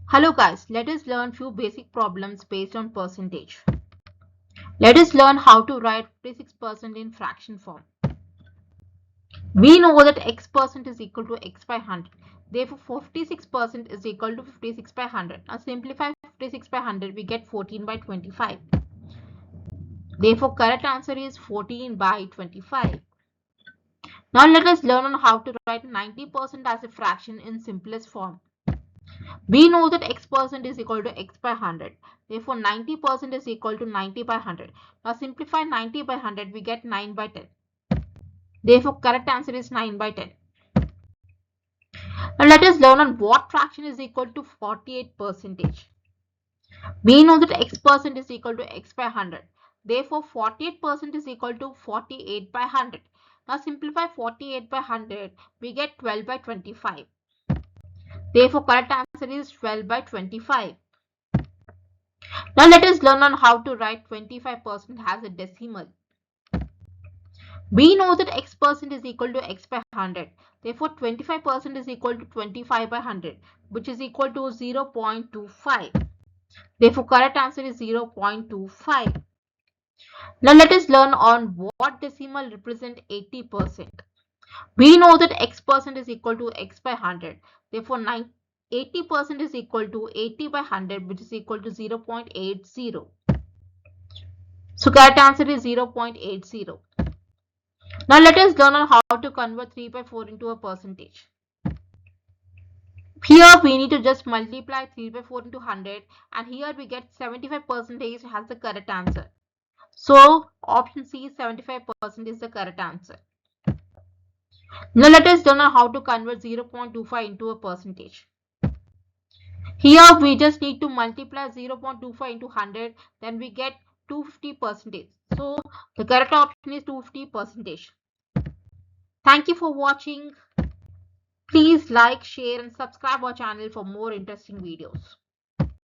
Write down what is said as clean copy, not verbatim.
Hello guys, let us learn few basic problems based on percentage. Let us learn how to write 56% in fraction form. We know that x% is equal to x by 100. Therefore, 56% is equal to 56 by 100. Now simplify 56 by 100, we get 14 by 25. Therefore, correct answer is 14 by 25. Now let us learn on how to write 90% as a fraction in simplest form. We know that x% is equal to x by 100. Therefore, 90% is equal to 90 by 100. Now, simplify 90 by 100, we get 9 by 10. Therefore, correct answer is 9 by 10. Now, let us learn on what fraction is equal to 48%. We know that x% is equal to x by 100. Therefore, 48% is equal to 48 by 100. Now, simplify 48 by 100, we get 12 by 25. Therefore, correct answer is 12 by 25. Now let us learn on how to write 25% as a decimal. We know that x% is equal to x by 100. Therefore, 25% is equal to 25 by 100, which is equal to 0.25. Therefore, correct answer is 0.25. Now let us learn on what decimal represent 80%. We know that x% is equal to x by 100. Therefore, 80% is equal to 80 by 100, which is equal to 0.80. So correct answer is 0.80. Now let us learn on how to convert 3 by 4 into a percentage. Here we need to just multiply 3 by 4 into 100, and here we get 75% has the correct answer. So option C, 75% is the correct answer. Now let us learn on how to convert 0.25 into a percentage. Here we just need to multiply 0.25 into 100, then we get 250%. So the correct option is 250%. Thank you for watching. Please like, share and subscribe our channel for more interesting videos.